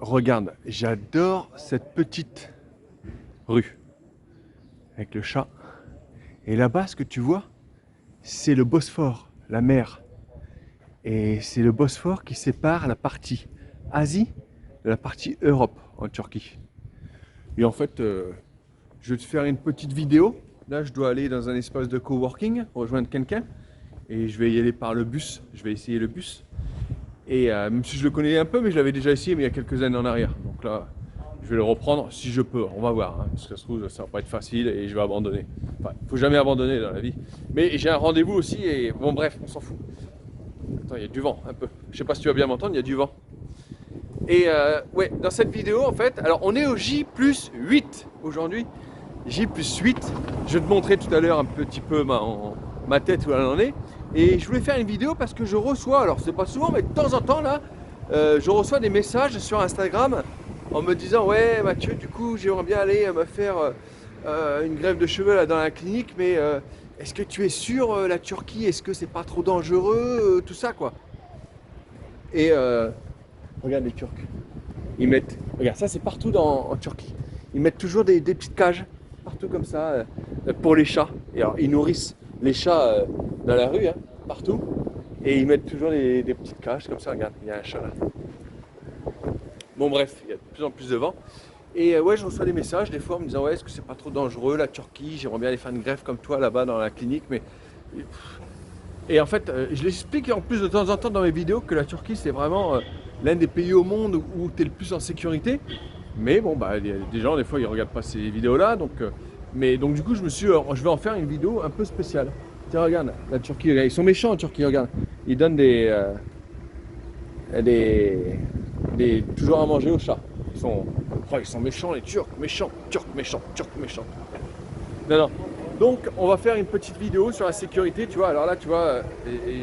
Regarde, j'adore cette petite rue avec le chat. Et là-bas, ce que tu vois, c'est le Bosphore, la mer. Et c'est le Bosphore qui sépare la partie Asie de la partie Europe en Turquie. Et en fait, je vais te faire une petite vidéo. Là, je dois aller dans un espace de coworking, rejoindre quelqu'un. Et je vais y aller par le bus. Je vais essayer le bus. Et même si je le connais un peu, mais je l'avais déjà essayé, mais il y a quelques années en arrière. Donc là, je vais le reprendre si je peux. On va voir, hein, parce que ça se trouve, ça va pas être facile et je vais abandonner. Enfin, il faut jamais abandonner dans la vie. Mais j'ai un rendez-vous aussi et bon, bref, on s'en fout. Attends, il y a du vent, un peu. Je sais pas si tu vas bien m'entendre, il y a du vent. Et ouais, dans cette vidéo, en fait, alors on est au J+8 aujourd'hui. J+8. Je vais te montrer tout à l'heure un petit peu ma tête où elle en est. Et je voulais faire une vidéo parce que je reçois, alors c'est pas souvent, mais de temps en temps là, je reçois des messages sur Instagram en me disant ouais Mathieu, du coup j'aimerais bien aller me faire une greffe de cheveux là dans la clinique, mais est-ce que tu es sûr la Turquie, est-ce que c'est pas trop dangereux, tout ça quoi. Et regarde les Turcs, ils mettent, regarde ça c'est partout en Turquie, ils mettent toujours des petites cages partout comme ça pour les chats. Et alors ils nourrissent les chats dans la rue, hein, partout, et ils mettent toujours des petites cages comme ça. Regarde, il y a un chat là. Bon bref, il y a de plus en plus de vent. Et ouais, je reçois des messages des fois en me disant ouais, est-ce que c'est pas trop dangereux la Turquie, j'aimerais bien aller faire une greffe comme toi là-bas dans la clinique, mais et en fait je l'explique en plus de temps en temps dans mes vidéos que la Turquie c'est vraiment l'un des pays au monde où tu es le plus en sécurité. Mais bon, bah, il y a des gens, des fois, ils regardent pas ces vidéos-là. Donc, mais donc, du coup, je vais en faire une vidéo un peu spéciale. Tiens, regarde, la Turquie, regarde, ils sont méchants en Turquie, regarde. Ils donnent toujours à manger aux chats. Ils sont méchants, les Turcs, méchants, Turcs, méchants, Turcs, méchants. Non, non. Donc, on va faire une petite vidéo sur la sécurité, tu vois. Alors là, tu vois,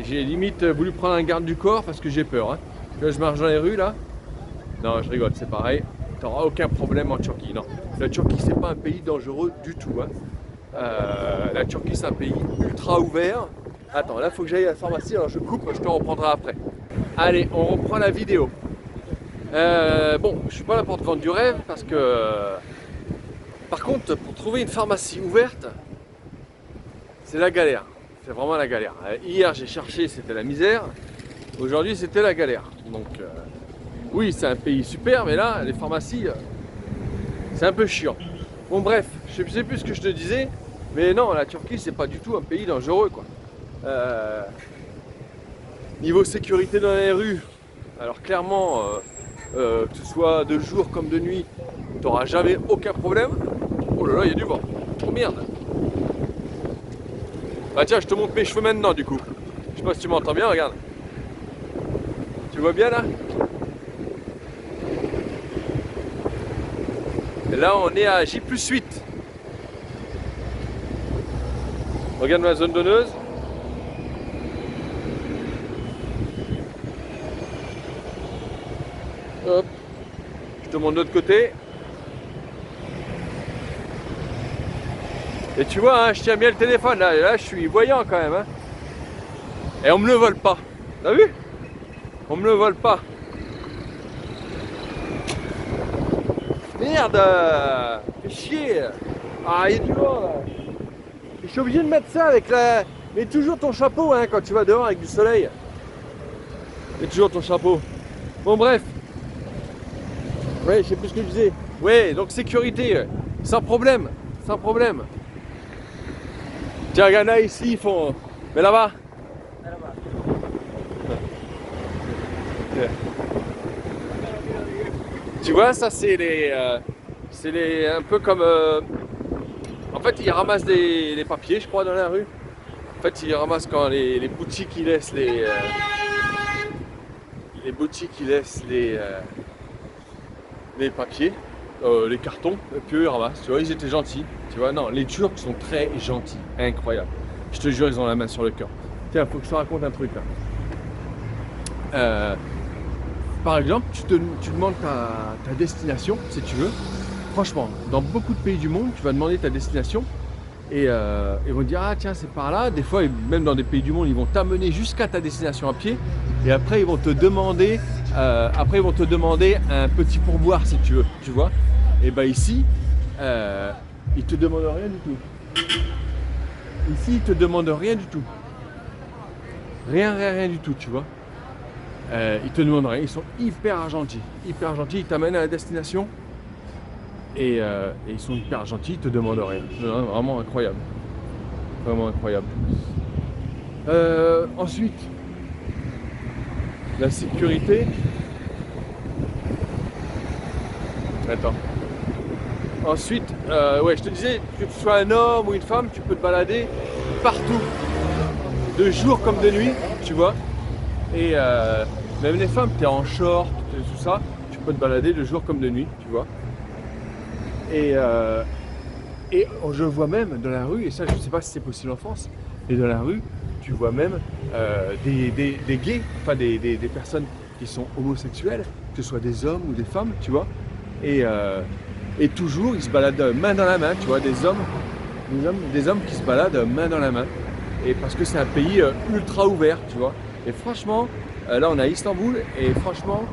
j'ai limite voulu prendre un garde du corps parce que j'ai peur. Hein. Tu vois, je marche dans les rues, là. Non, je rigole, c'est pareil. Tu n'auras aucun problème en Turquie, non. La Turquie, c'est pas un pays dangereux du tout. Hein. La Turquie, c'est un pays ultra ouvert. Attends, là, il faut que j'aille à la pharmacie, alors je coupe, je te reprendrai après. Allez, on reprend la vidéo. Bon, je suis pas là pour te vendre du rêve, parce que... par contre, pour trouver une pharmacie ouverte, c'est la galère. C'est vraiment la galère. Hier, j'ai cherché, c'était la misère. Aujourd'hui, c'était la galère. Donc... oui, c'est un pays super, mais là, les pharmacies, c'est un peu chiant. Bon, bref, je sais plus ce que je te disais, mais non, la Turquie, c'est pas du tout un pays dangereux, quoi. Niveau sécurité dans les rues, alors clairement, que ce soit de jour comme de nuit, tu n'auras jamais aucun problème. Oh là là, il y a du vent. Oh merde. Bah tiens, je te montre mes cheveux maintenant, du coup. Je sais pas si tu m'entends bien, regarde. Tu vois bien, là? Et là, on est à J+8. Regarde ma zone donneuse. Hop. Je te montre de l'autre côté. Et tu vois, hein, je tiens bien le téléphone. Là, je suis voyant quand même. Hein. Et on me le vole pas. T'as vu? On me le vole pas. Merde, fais chier. Ah, il y a du vent là. Je suis obligé de mettre ça avec la... Mets toujours ton chapeau hein, quand tu vas dehors avec du soleil. Mets toujours ton chapeau. Bon bref. Ouais, je sais plus ce que je disais. Ouais, donc sécurité, sans problème. Sans problème. Tiens, regarde là, ici, ils font... Mais là-bas. Là-bas. Tu vois, ça c'est les un peu comme en fait ils ramassent les papiers, je crois, dans la rue. En fait, ils ramassent quand les boutiques ils laissent les boutiques ils laissent les papiers, les cartons, et puis eux ils ramassent. Tu vois, ils étaient gentils. Tu vois, non, les Turcs sont très gentils, incroyable. Je te jure, ils ont la main sur le cœur. Tiens, faut que je te raconte un truc là. Par exemple, tu demandes ta destination, si tu veux. Franchement, dans beaucoup de pays du monde, tu vas demander ta destination et ils vont te dire ah tiens c'est par là. Des fois, même dans des pays du monde, ils vont t'amener jusqu'à ta destination à pied et après ils vont te demander après ils vont te demander un petit pourboire si tu veux, tu vois. Et bah ici, ils te demandent rien du tout. Ici, ils te demandent rien du tout. Rien du tout, tu vois. Ils te demandent rien, ils sont hyper gentils, ils t'amènent à la destination et ils sont hyper gentils, ils te demandent rien. Non, vraiment incroyable. Vraiment incroyable. Ensuite, la sécurité. Attends. Ensuite, ouais, je te disais, que tu sois un homme ou une femme, tu peux te balader partout, de jour comme de nuit, tu vois. Et même les femmes, tu es en short, tout ça, tu peux te balader de jour comme de nuit, tu vois. Et je vois même dans la rue, et ça je ne sais pas si c'est possible en France, mais dans la rue, tu vois même des gays, enfin des personnes qui sont homosexuelles, que ce soit des hommes ou des femmes, tu vois. Et toujours, ils se baladent main dans la main, tu vois, des hommes qui se baladent main dans la main. Et parce que c'est un pays ultra ouvert, tu vois. Et franchement, là on est à Istanbul, et franchement,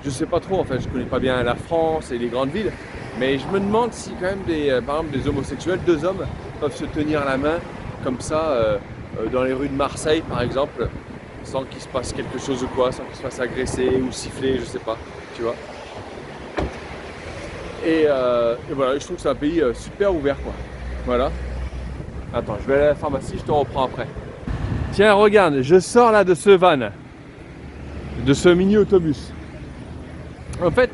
je sais pas trop, en fait, je connais pas bien la France et les grandes villes, mais je me demande si quand même par exemple des homosexuels, deux hommes, peuvent se tenir la main comme ça dans les rues de Marseille par exemple, sans qu'il se passe quelque chose ou quoi, sans qu'ils se fassent agresser ou siffler, je sais pas, tu vois. Et voilà, je trouve que c'est un pays super ouvert, quoi. Voilà. Attends, je vais aller à la pharmacie, je te reprends après. Tiens, regarde, je sors là de ce van, de ce mini-autobus. En fait,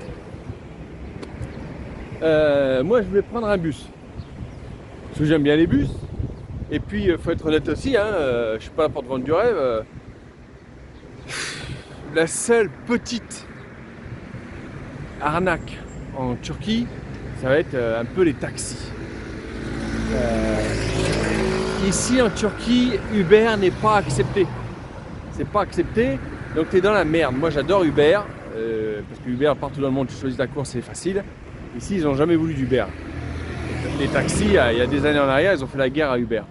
moi je voulais prendre un bus. Parce que j'aime bien les bus. Et puis, il faut être honnête aussi, hein, je suis pas là pour te vendre du rêve. La seule petite arnaque en Turquie, ça va être un peu les taxis. Ici en Turquie, Uber n'est pas accepté. C'est pas accepté, donc tu es dans la merde. Moi j'adore Uber, parce que Uber partout dans le monde, tu choisis ta course, c'est facile. Ici ils n'ont jamais voulu d'Uber. Les taxis, il y a des années en arrière, ils ont fait la guerre à Uber.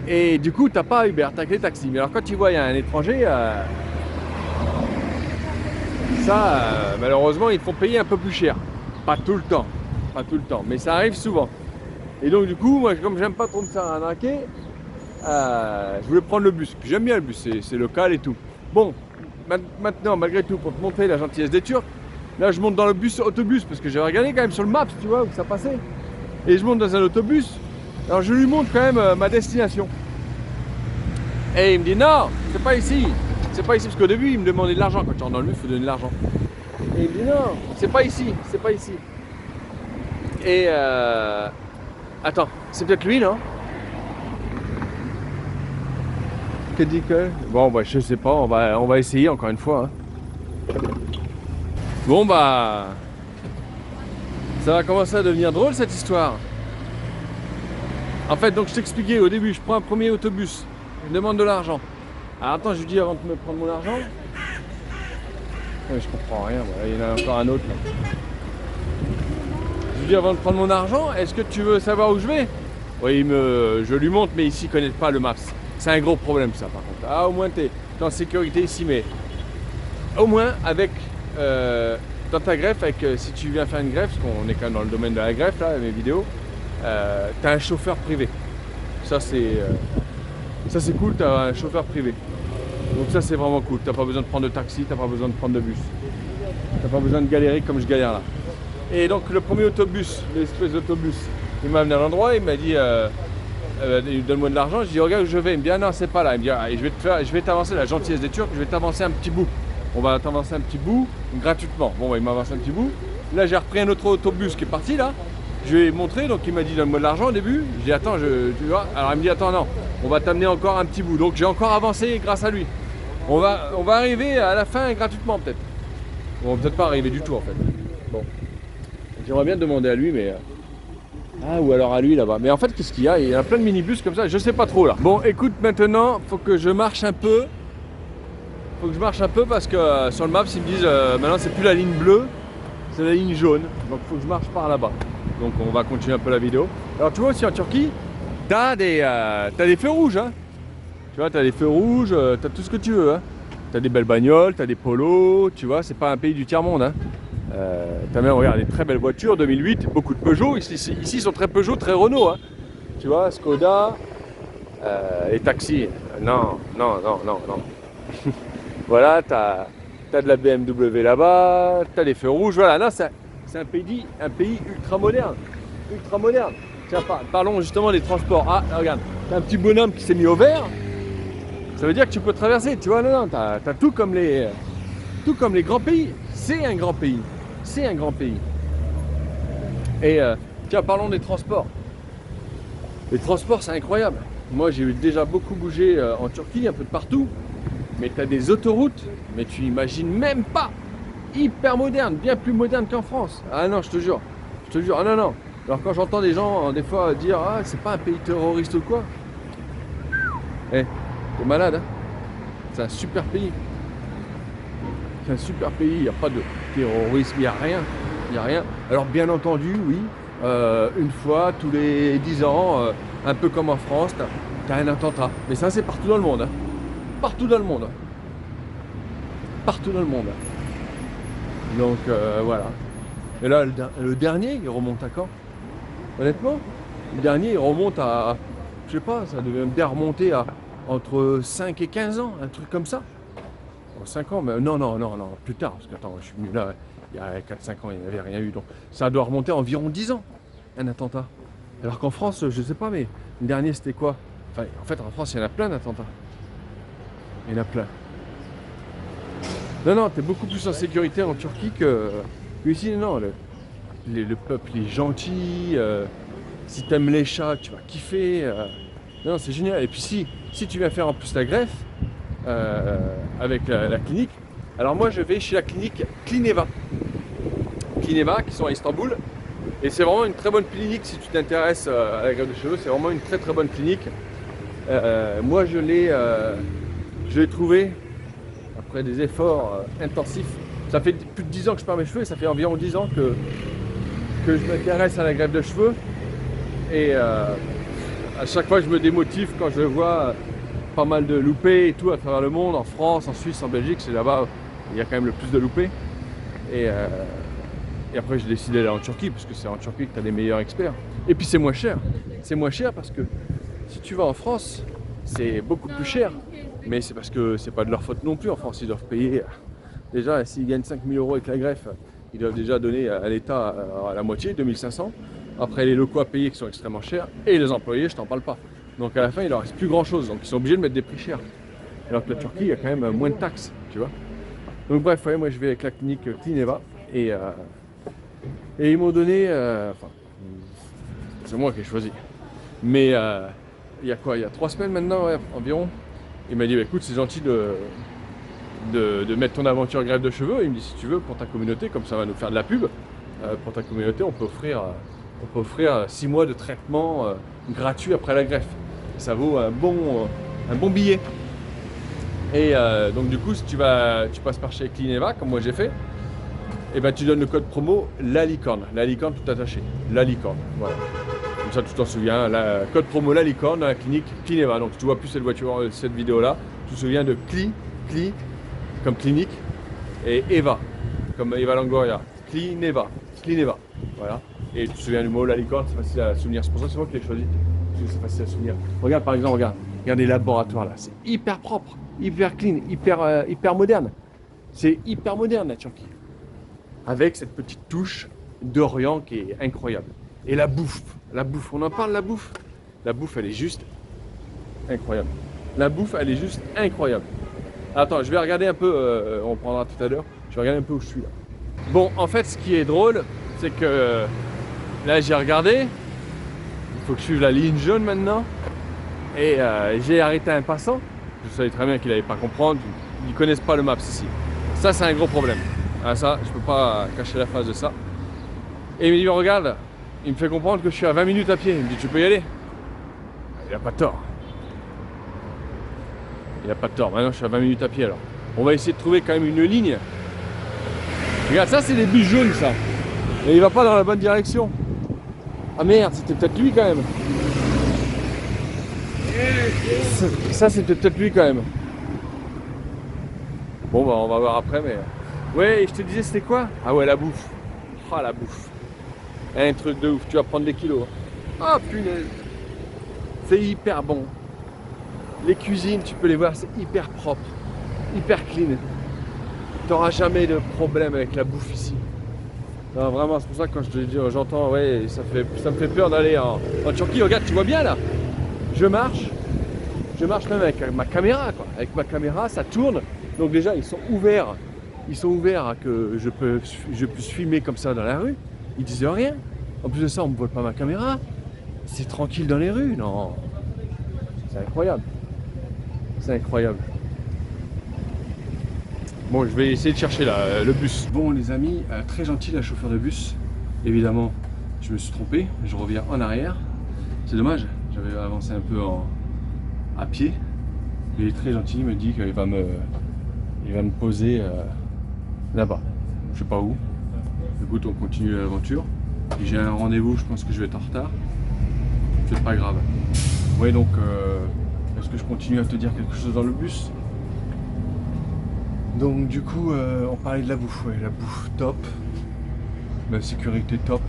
Et du coup, t'as pas Uber, t'as que les taxis. Mais alors quand tu vois, il y a un étranger, malheureusement, ils te font payer un peu plus cher. Pas tout le temps, mais ça arrive souvent. Et donc du coup, moi, comme j'aime pas trop me faire arnaquer, je voulais prendre le bus. Puis j'aime bien le bus, c'est local et tout. Bon, maintenant, malgré tout, pour te montrer la gentillesse des Turcs, là, je monte dans le autobus, parce que j'avais regardé quand même sur le map, tu vois, où ça passait. Et je monte dans un autobus. Alors je lui montre quand même ma destination. Et il me dit non, c'est pas ici. C'est pas ici, parce qu'au début, il me demandait de l'argent. Quand tu rentres dans le bus, il faut donner de l'argent. Et il me dit non, c'est pas ici, c'est pas ici. Et attends, c'est peut-être lui, non? Qu'est-ce dit que? Bon, bah, je sais pas, on va essayer encore une fois. Hein. Bon, bah, ça va commencer à devenir drôle cette histoire. En fait, donc je t'expliquais au début, je prends un premier autobus, je demande de l'argent. Alors attends, je lui dis avant de me prendre mon argent. Ouais, je comprends rien, voilà, il y en a encore un autre là. Je lui dis avant de prendre mon argent, est-ce que tu veux savoir où je vais? Oui, je lui montre, mais ici, ils ne connaissent pas le Maps. C'est un gros problème ça par contre. Ah, au moins tu es en sécurité ici, mais au moins avec dans ta greffe, si tu viens faire une greffe, parce qu'on est quand même dans le domaine de la greffe là, mes vidéos, tu as un chauffeur privé. Ça c'est cool, tu as un chauffeur privé. Donc ça c'est vraiment cool, tu n'as pas besoin de prendre de taxi, tu n'as pas besoin de prendre de bus. Tu n'as pas besoin de galérer comme je galère là. Et donc le premier autobus, l'espèce d'autobus, il m'a amené à l'endroit, il m'a dit donne-moi de l'argent. Je dis regarde où je vais. Il me dit ah non c'est pas là. Il me dit ah, je vais t'avancer, la gentillesse des Turcs, je vais t'avancer un petit bout. On va t'avancer un petit bout gratuitement. Bon bah, il m'a avancé un petit bout. Là j'ai repris un autre autobus qui est parti là. Je lui ai montré, donc il m'a dit donne-moi de l'argent au début. Je dis attends, tu vois. Alors il me dit attends non, on va t'amener encore un petit bout. Donc j'ai encore avancé grâce à lui. On va arriver à la fin gratuitement peut-être. Bon peut-être pas arriver du tout en fait. Bon. J'aimerais bien demander à lui mais... Ah, ou alors à lui là-bas. Mais en fait, qu'est-ce qu'il y a? Il y a plein de minibus comme ça, je sais pas trop là. Bon, écoute, maintenant, faut que je marche un peu. Parce que sur le map, ils me disent maintenant, c'est plus la ligne bleue, c'est la ligne jaune. Donc, faut que je marche par là-bas. Donc, on va continuer un peu la vidéo. Alors, tu vois aussi en Turquie, t'as des feux rouges. Hein. Tu vois, t'as des feux rouges, t'as tout ce que tu veux. Hein. t'as des belles bagnoles, t'as des polos, tu vois, c'est pas un pays du tiers-monde. Hein. T'as même, regarde, des très belles voitures, 2008, beaucoup de Peugeot. Ici, ils sont très Peugeot, très Renault. Hein. Tu vois, Skoda, les taxis. Non, non, non, non, non. Voilà, t'as de la BMW là-bas, t'as les feux rouges. Voilà, non, c'est un pays ultra moderne. Ultra moderne. Tiens, parlons justement des transports. Ah, regarde, t'as un petit bonhomme qui s'est mis au vert. Ça veut dire que tu peux traverser, tu vois. Non, non, t'as tout comme les grands pays. C'est un grand pays. C'est un grand pays. Et tiens, parlons des transports. Les transports, c'est incroyable. Moi, j'ai déjà beaucoup bougé en Turquie, un peu de partout. Mais tu as des autoroutes, mais tu imagines même pas. Hyper moderne, bien plus moderne qu'en France. Ah non, je te jure. Je te jure. Ah non, non. Alors quand j'entends des gens, des fois, dire « Ah, c'est pas un pays terroriste ou quoi ?» Eh, t'es malade, hein. C'est un super pays. C'est un super pays, il n'y a pas de terrorisme, il n'y a rien. Il n'y a rien. Alors bien entendu, oui, une fois tous les 10 ans, un peu comme en France, tu as un attentat. Mais ça, c'est partout dans le monde. Hein. Partout dans le monde. Partout dans le monde. Donc voilà. Et là, le dernier, il remonte à quand? Honnêtement, le dernier, il remonte à, je sais pas, ça devait bien remonter à entre 5 et 15 ans, un truc comme ça. 5 ans, mais non, non, non, non, plus tard, parce que attends, je suis venu là, il y a 4-5 ans, il n'y avait rien eu. Donc ça doit remonter à environ 10 ans, un attentat. Alors qu'en France, je sais pas, mais le dernier, c'était quoi? Enfin, en fait, en France, il y en a plein d'attentats. Il y en a plein. Non, non, t'es beaucoup plus en sécurité en Turquie que ici. Non, le peuple est gentil. Si t'aimes les chats, tu vas kiffer. Non, c'est génial. Et puis si tu viens faire en plus la greffe avec la clinique, alors moi je vais chez la clinique Clineva. Clineva qui sont à Istanbul. Et c'est vraiment une très bonne clinique si tu t'intéresses à la greffe de cheveux. C'est vraiment une très très bonne clinique. Moi je l'ai trouvé après des efforts intensifs. Ça fait plus de 10 ans que je perds mes cheveux et ça fait environ 10 ans que je m'intéresse à la greffe de cheveux. Et à chaque fois je me démotive quand je vois pas mal de loupés et tout à travers le monde, en France, en Suisse, en Belgique, c'est là-bas il y a quand même le plus de loupés. Et après j'ai décidé d'aller en Turquie parce que c'est en Turquie que tu as les meilleurs experts. Et puis c'est moins cher. C'est moins cher parce que si tu vas en France, c'est beaucoup plus cher. Mais c'est parce que c'est pas de leur faute non plus. En France, ils doivent payer. Déjà, s'ils gagnent 5 000 € avec la greffe, ils doivent déjà donner à l'État à la moitié, 2 500. Après, les locaux à payer qui sont extrêmement chers. Et les employés, je t'en parle pas. Donc à la fin, il leur reste plus grand chose. Donc ils sont obligés de mettre des prix chers. Alors que la Turquie, il y a quand même moins de taxes, tu vois. Donc bref, ouais, moi je vais avec la clinique Clineva. Et ils m'ont donné. Enfin, c'est moi qui ai choisi. Mais il y a quoi? Il y a 3 semaines maintenant, ouais, environ. Il m'a dit, bah, écoute, c'est gentil de mettre ton aventure greffe de cheveux. Il me dit, si tu veux, pour ta communauté, comme ça va nous faire de la pub, pour ta communauté, on peut offrir 6 mois de traitement gratuit après la greffe. Et ça vaut un bon billet. Et donc du coup, si tu passes par chez Clineva, comme moi j'ai fait, et ben tu donnes le code promo La Licorne tout attaché, La Licorne, voilà. Comme ça, tu t'en souviens, code promo La Licorne dans la clinique Clineva. Donc tu vois plus cette vidéo là, tu te souviens de Cli comme clinique et Eva comme Eva Longoria. Clineva, voilà. Et tu te souviens du mot La Licorne, c'est facile à souvenir. C'est pour ça que c'est moi qui l'ai choisi, parce que c'est facile à souvenir. Regarde par exemple, regarde les laboratoires là, c'est hyper propre, hyper clean, hyper moderne. C'est hyper moderne la Turquie. Avec cette petite touche d'Orient qui est incroyable. Et la bouffe, on en parle, la bouffe. La bouffe, elle est juste incroyable. La bouffe, elle est juste incroyable. Attends, je vais regarder un peu, on prendra tout à l'heure. Je vais regarder un peu où je suis là. Bon, en fait, ce qui est drôle, c'est que là, j'ai regardé. Il faut que je suive la ligne jaune maintenant. Et j'ai arrêté un passant. Je savais très bien qu'il n'allait pas comprendre. Ils ne connaissent pas le maps ici. Ça, c'est un gros problème. Ah, ça, je peux pas cacher la face de ça. Et il me dit, regarde, il me fait comprendre que je suis à 20 minutes à pied. Il me dit, tu peux y aller? Il n'a pas tort. Il n'a pas tort. Maintenant, je suis à 20 minutes à pied alors. On va essayer de trouver quand même une ligne. Regarde, ça, c'est des bus jaunes, ça. Et il va pas dans la bonne direction. Ah merde, c'était peut-être lui quand même. Ça, c'était peut-être lui quand même. Bon bah on va voir après mais... Ouais, je te disais c'était quoi? Ah ouais, la bouffe. Ah la bouffe. Un truc de ouf, tu vas prendre des kilos. Ah punaise. C'est hyper bon. Les cuisines, tu peux les voir, c'est hyper propre. Hyper clean. T'auras jamais de problème avec la bouffe ici. Non, vraiment, c'est pour ça que quand je te dis, j'entends, ouais, ça me fait peur d'aller en Turquie. Regarde, tu vois bien là. Je marche même avec ma caméra, quoi. Avec ma caméra, ça tourne. Donc déjà, ils sont ouverts à que je puisse filmer comme ça dans la rue. Ils disent rien. En plus de ça, on me vole pas ma caméra. C'est tranquille dans les rues, non. C'est incroyable. C'est incroyable. Bon, je vais essayer de chercher là, le bus. Bon les amis, très gentil la chauffeur de bus. Évidemment, je me suis trompé, je reviens en arrière. C'est dommage, j'avais avancé un peu à pied. Il est très gentil, il me dit qu'il va me poser là-bas. Je sais pas où. Écoute, on continue l'aventure. J'ai un rendez-vous, je pense que je vais être en retard. C'est pas grave. Ouais, donc, est-ce que je continue à te dire quelque chose dans le bus? Donc du coup, on parlait de la bouffe, ouais, la bouffe top, la sécurité top,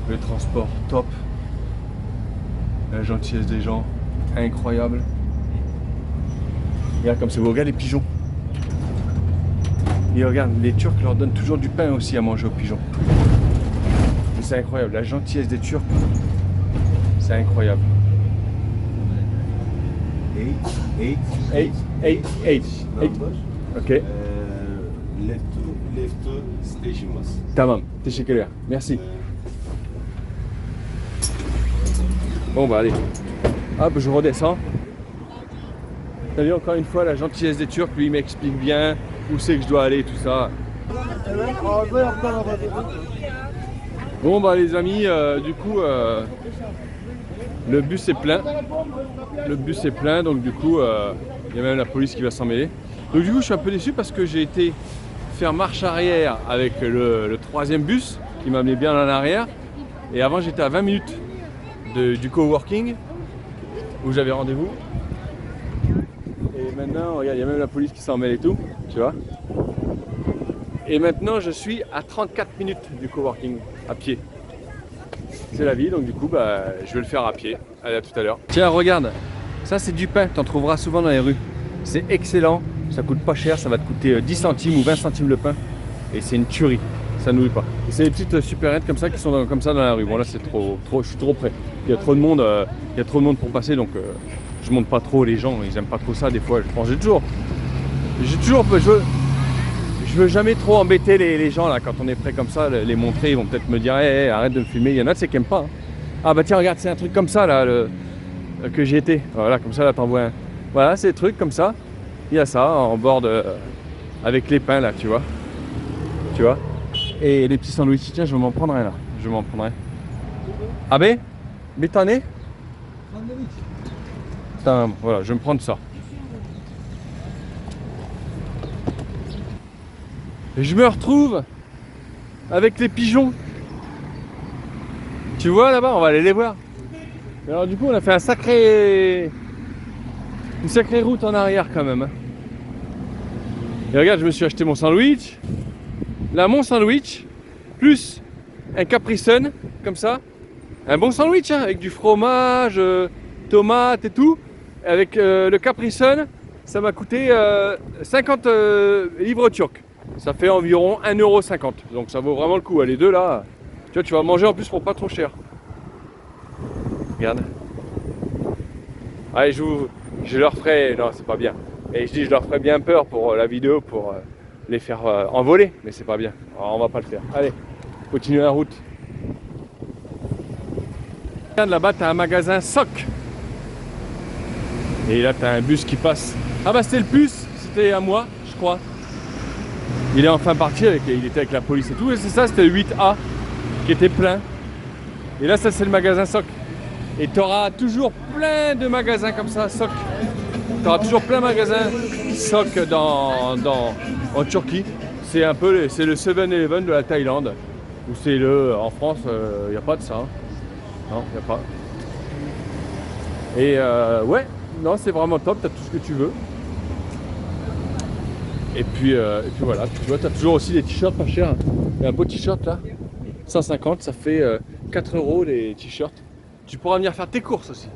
le transport top, la gentillesse des gens incroyable. Regarde comme c'est beau, regarde les pigeons. Et regarde, les Turcs leur donnent toujours du pain aussi à manger aux pigeons. C'est incroyable, la gentillesse des Turcs, c'est incroyable. 8. Ok. Left station was. Tamam, teşekkürler. Merci. Bon bah allez. Hop, je redescends. T'as vu encore une fois la gentillesse des Turcs, lui il m'explique bien où c'est que je dois aller, tout ça. Bon bah les amis, du coup le bus est plein. Le bus est plein, donc du coup il y a même la police qui va s'en mêler. Donc du coup je suis un peu déçu parce que j'ai été faire marche arrière avec le troisième bus qui m'a amené bien en arrière. Et avant j'étais à 20 minutes du coworking où j'avais rendez-vous. Et maintenant, regarde, il y a même la police qui s'en mêle et tout, tu vois. Et maintenant je suis à 34 minutes du coworking à pied. C'est la vie, donc du coup bah, je vais le faire à pied. Allez, à tout à l'heure. Tiens, regarde, ça c'est du pain, tu en trouveras souvent dans les rues. C'est excellent, ça coûte pas cher, ça va te coûter 10 centimes ou 20 centimes le pain. Et c'est une tuerie, ça n'oublie pas. Et c'est des petites supérettes comme ça qui sont comme ça dans la rue. Bon là c'est trop, je suis trop près. Il y a trop de monde, pour passer, donc je monte pas trop les gens, ils aiment pas trop ça des fois. Je veux jamais trop embêter les gens là quand on est prêt comme ça, les montrer, ils vont peut-être me dire hey, arrête de me filmer. Il y en a c'est qui aiment pas. Hein. Ah bah tiens regarde, c'est un truc comme ça là que j'ai été. Voilà, comme ça là t'en vois un. Voilà, c'est des trucs comme ça. Il y a ça en bord avec les pains là, tu vois. Tu vois. Et les petits sandwichs, tiens, je vais m'en prendre un là. Je vais m'en prendre un. Ah ben, mais t'en es? Putain, voilà, je vais me prendre ça. Et je me retrouve avec les pigeons. Tu vois là-bas, on va aller les voir. Et alors du coup, on a fait une sacrée route en arrière quand même. Et regarde, je me suis acheté mon sandwich. Là, mon sandwich, plus un Capri Sun, comme ça. Un bon sandwich, hein, avec du fromage, tomates et tout. Avec le Capri Sun, ça m'a coûté 50 livres turcs. Ça fait environ 1,50 €. Donc ça vaut vraiment le coup. Les deux là, tu vois, tu vas manger en plus pour pas trop cher. Regarde. Allez, je leur ferai. Non, c'est pas bien. Et je leur ferai bien peur pour la vidéo, pour les faire envoler. Mais c'est pas bien. Alors, on va pas le faire. Allez, continue la route. Regarde, là-bas, t'as un magasin SOC. Et là, t'as un bus qui passe. Ah bah c'était le bus, c'était à moi, je crois. Il est enfin parti, il était avec la police et tout. Et c'est ça, c'était le 8A qui était plein. Et là, ça c'est le magasin SOC. Et tu auras toujours plein de magasins comme ça, SOC. Tu auras toujours plein de magasins SOC en Turquie. C'est un peu le 7-Eleven de la Thaïlande. Ou c'est en France, il n'y a pas de ça. Hein. Non, il n'y a pas. Et ouais, non, c'est vraiment top, tu as tout ce que tu veux. Et puis voilà, tu vois, tu as toujours aussi des t-shirts pas chers. Il y a un beau t-shirt là, 150, ça fait 4 € les t-shirts. Tu pourras venir faire tes courses aussi.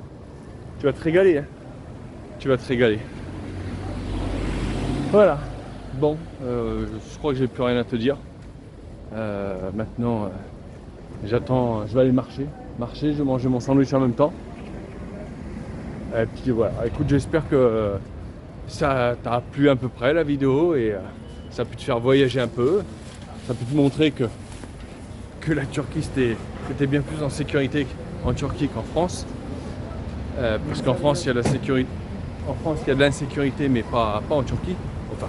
Tu vas te régaler, hein. Tu vas te régaler. Voilà. Bon, je crois que j'ai plus rien à te dire. Maintenant, j'attends, je vais aller marcher. Je vais manger mon sandwich en même temps. Et puis voilà, écoute, j'espère que ça t'a plu à peu près la vidéo et ça a pu te faire voyager un peu. Ça a pu te montrer que la Turquie c'était bien plus en sécurité en Turquie qu'en France. Parce qu'en France il y a de la sécurité. En France il y a de l'insécurité mais pas en Turquie. Enfin,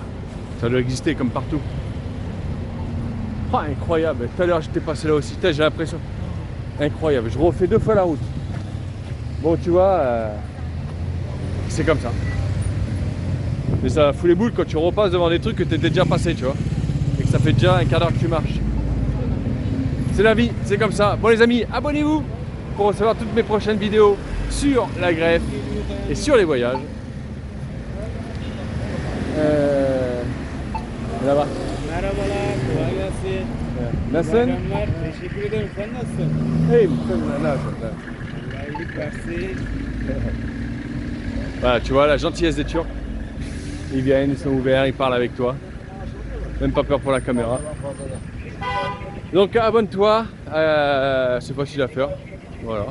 ça doit exister comme partout. Oh, incroyable, tout à l'heure j'étais passé là aussi, j'ai l'impression. Incroyable, je refais 2 fois la route. Bon tu vois, c'est comme ça. Mais ça fout les boules quand tu repasses devant des trucs que tu étais déjà passé, tu vois. Et que ça fait déjà un quart d'heure que tu marches. C'est la vie, c'est comme ça. Bon les amis, abonnez-vous pour recevoir toutes mes prochaines vidéos sur la greffe et sur les voyages. Là-bas. Merhabalar, kolay gelsin. Nasılsın? Bayramlar, teşekkür ederim. Sen nasılsın? Hey, Allah iyilik versin. voilà, tu vois la gentillesse des Turcs. Ils viennent, ils sont ouverts, ils parlent avec toi. Même pas peur pour la caméra. Donc abonne-toi, c'est facile à faire. Voilà.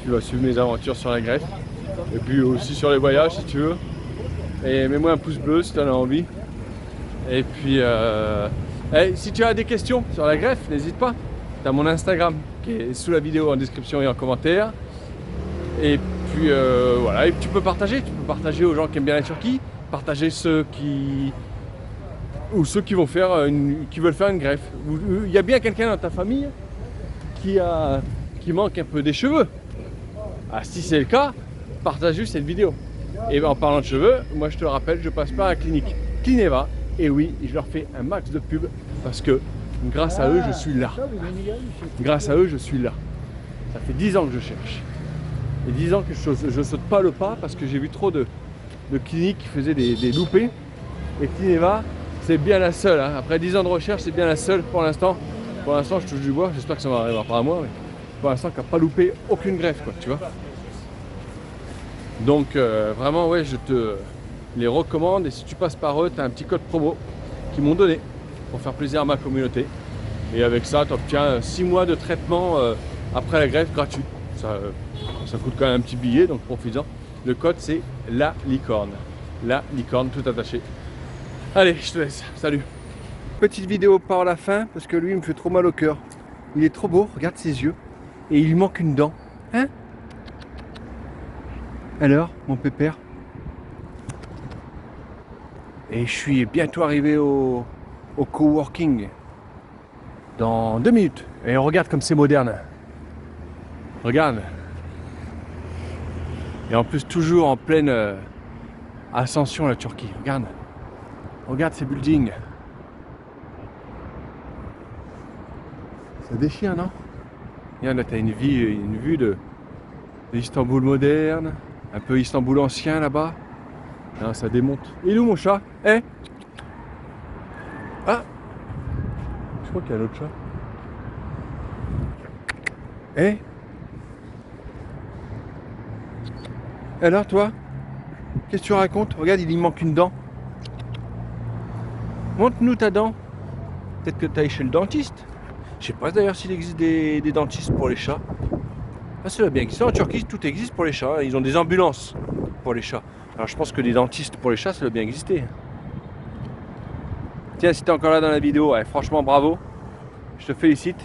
Tu vas suivre mes aventures sur la greffe. Et puis aussi sur les voyages si tu veux. Et mets-moi un pouce bleu si tu en as envie. Et puis si tu as des questions sur la greffe, n'hésite pas. Tu as mon Instagram qui est sous la vidéo en description et en commentaire. Et puis voilà, et tu peux partager aux gens qui aiment bien la Turquie, partager ceux qui vont faire qui veulent faire une greffe. Il y a bien quelqu'un dans ta famille qui manque un peu des cheveux. Ah, si c'est le cas, partage juste cette vidéo. Et en parlant de cheveux, moi je te le rappelle, je passe par la clinique Clineva. Et oui, je leur fais un max de pub parce que grâce à eux, je suis là. Grâce à eux, je suis là. Ça fait 10 ans que je cherche. Et 10 ans que je saute pas le pas parce que j'ai vu trop de cliniques qui faisaient des loupés. Et Clineva, c'est bien la seule. Hein. Après 10 ans de recherche, c'est bien la seule pour l'instant. Pour l'instant, je touche du bois. J'espère que ça va arriver pas à moi. Mais pour l'instant, qui n'a pas loupé aucune greffe, quoi, tu vois. Donc vraiment, ouais, je te les recommande. Et si tu passes par eux, tu as un petit code promo qu'ils m'ont donné pour faire plaisir à ma communauté. Et avec ça, tu obtiens 6 mois de traitement après la greffe gratuit. Ça coûte quand même un petit billet, donc profites-en. Le code, c'est la licorne. La licorne, tout attaché. Allez, je te laisse. Salut. Petite vidéo par la fin, parce que lui, il me fait trop mal au cœur. Il est trop beau, regarde ses yeux. Et il lui manque une dent. Hein? Alors, mon pépère? Et je suis bientôt arrivé au coworking. Dans 2 minutes. Et regarde comme c'est moderne. Regarde. Et en plus, toujours en pleine ascension, la Turquie. Regarde. Regarde ces buildings. Ça déchire, non? Regarde, là, t'as une vue de Istanbul moderne. Un peu Istanbul ancien, là-bas. Non, ça démonte. Il est où, mon chat? Eh? Ah! Je crois qu'il y a un autre chat. Eh? Alors toi, qu'est-ce que tu racontes? Regarde, il y manque une dent. Montre-nous ta dent. Peut-être que tu ailles chez le dentiste. Je sais pas d'ailleurs s'il existe des dentistes pour les chats. Ah, ça va bien exister. En Turquie, tout existe pour les chats. Ils ont des ambulances pour les chats. Alors je pense que des dentistes pour les chats, ça doit bien exister. Tiens, si tu es encore là dans la vidéo, ouais, franchement bravo. Je te félicite.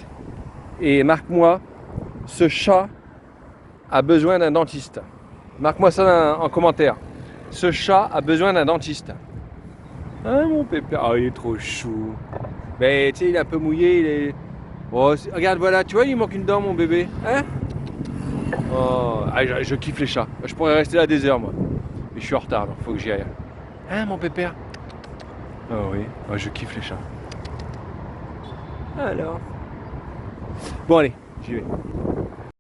Et marque-moi, ce chat a besoin d'un dentiste. Marque-moi ça en commentaire. Ce chat a besoin d'un dentiste. Hein, mon pépère? Ah, il est trop chou. Mais tu sais, il est un peu mouillé. Il est... Oh, regarde, voilà, tu vois, il manque une dent, mon bébé. Hein? Oh, ah, je kiffe les chats. Je pourrais rester là des heures, moi. Mais je suis en retard, donc faut que j'y aille. Hein, mon pépère? Oh oui, oh, je kiffe les chats. Alors. Bon, allez, j'y vais.